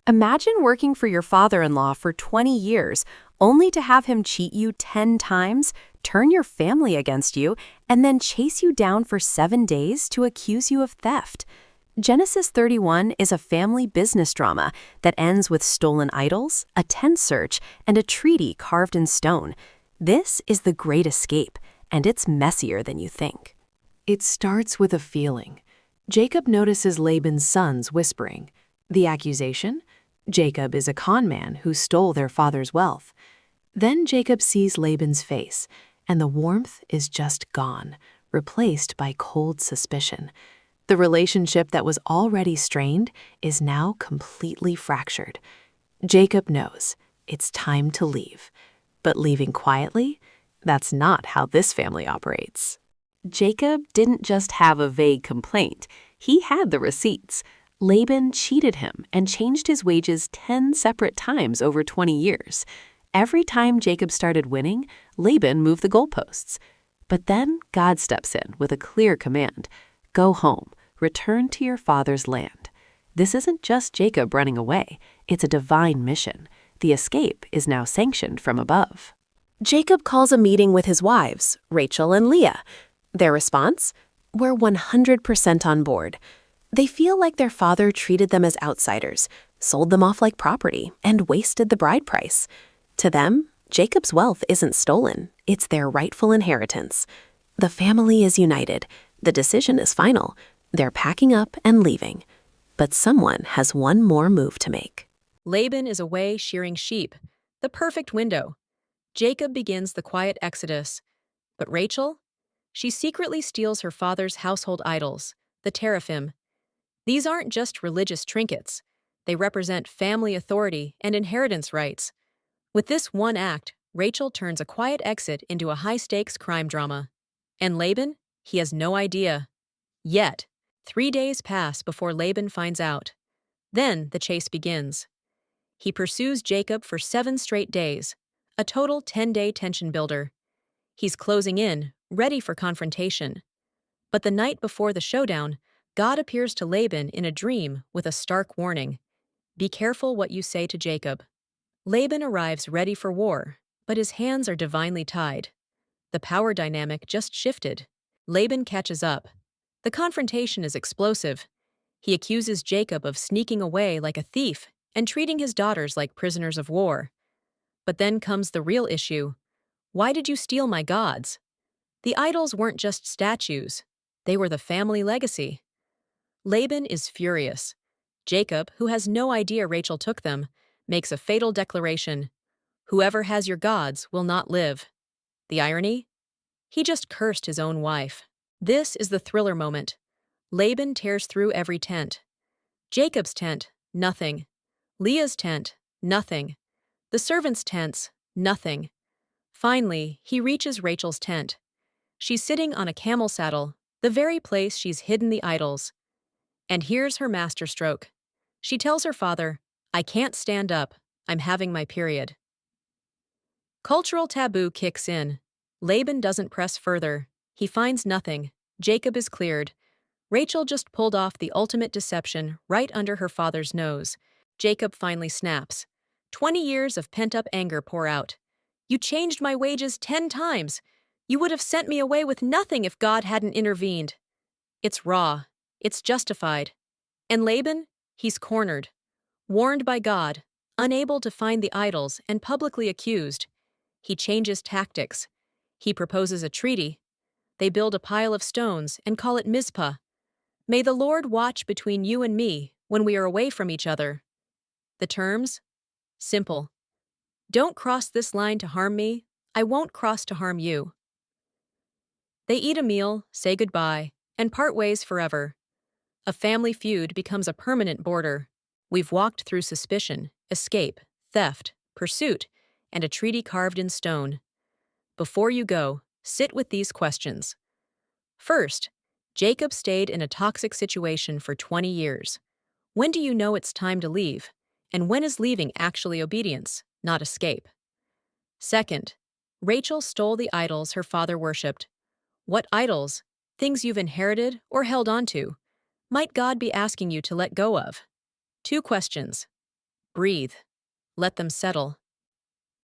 Imagine working for your father-in-law for 20 years, only to have him cheat you 10 times, turn your family against you, and then chase you down for 7 days to accuse you of theft. Genesis 31 is a family business drama that ends with stolen idols, a tent search, and a treaty carved in stone. This is the great escape, and it's messier than you think. It starts with a feeling. Jacob notices Laban's sons whispering. The accusation? Jacob is a con man who stole their father's wealth. Then Jacob sees Laban's face, and the warmth is just gone, replaced by cold suspicion. The relationship that was already strained is now completely fractured. Jacob knows it's time to leave. But leaving quietly? That's not how this family operates. Jacob didn't just have a vague complaint. He had the receipts. Laban cheated him and changed his wages 10 separate times over 20 years. Every time Jacob started winning, Laban moved the goalposts. But then God steps in with a clear command. Go home, return to your father's land. This isn't just Jacob running away. It's a divine mission. The escape is now sanctioned from above. Jacob calls a meeting with his wives, Rachel and Leah. Their response? We're 100% on board. They feel like their father treated them as outsiders, sold them off like property, and wasted the bride price. To them, Jacob's wealth isn't stolen. It's their rightful inheritance. The family is united. The decision is final. They're packing up and leaving. But someone has one more move to make. Laban is away shearing sheep, the perfect window. Jacob begins the quiet exodus. But Rachel? She secretly steals her father's household idols, the teraphim. These aren't just religious trinkets. They represent family authority and inheritance rights. With this one act, Rachel turns a quiet exit into a high-stakes crime drama. And Laban? He has no idea. Yet, 3 days pass before Laban finds out. Then the chase begins. He pursues Jacob for 7 straight days, a total 10-day tension builder. He's closing in, ready for confrontation. But the night before the showdown, God appears to Laban in a dream with a stark warning. Be careful what you say to Jacob. Laban arrives ready for war, but his hands are divinely tied. The power dynamic just shifted. Laban catches up. The confrontation is explosive. He accuses Jacob of sneaking away like a thief and treating his daughters like prisoners of war. But then comes the real issue. Why did you steal my gods? The idols weren't just statues. They were the family legacy. Laban is furious. Jacob, who has no idea Rachel took them, makes a fatal declaration. Whoever has your gods will not live. The irony? He just cursed his own wife. This is the thriller moment. Laban tears through every tent. Jacob's tent, nothing. Leah's tent, nothing. The servants' tents, nothing. Finally, he reaches Rachel's tent. She's sitting on a camel saddle, the very place she's hidden the idols. And here's her masterstroke. She tells her father, I can't stand up. I'm having my period. Cultural taboo kicks in. Laban doesn't press further. He finds nothing. Jacob is cleared. Rachel just pulled off the ultimate deception right under her father's nose. Jacob finally snaps. 20 years of pent-up anger pour out. You changed my wages 10 times. You would have sent me away with nothing if God hadn't intervened. It's raw. It's justified. And Laban? He's cornered. Warned by God, unable to find the idols and publicly accused. He changes tactics. He proposes a treaty. They build a pile of stones and call it Mizpah. May the Lord watch between you and me when we are away from each other. The terms? Simple. Don't cross this line to harm me. I won't cross to harm you. They eat a meal, say goodbye, and part ways forever. A family feud becomes a permanent border. We've walked through suspicion, escape, theft, pursuit, and a treaty carved in stone. Before you go, sit with these questions. First, Jacob stayed in a toxic situation for 20 years. When do you know it's time to leave? And when is leaving actually obedience, not escape? Second, Rachel stole the idols her father worshipped. What idols? Things you've inherited or held on to? Might God be asking you to let go of? 2 questions. Breathe. Let them settle.